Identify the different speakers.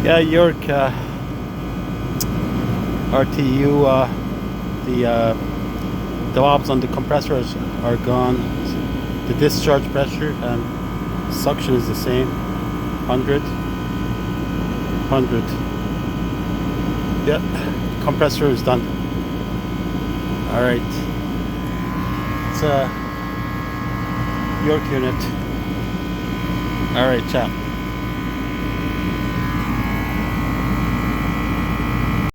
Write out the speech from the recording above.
Speaker 1: Yeah, York RTU, the valves on the compressors are gone. The discharge pressure and suction is the same, 100. Yeah, compressor is done. All right, it's a York unit. All right, ciao.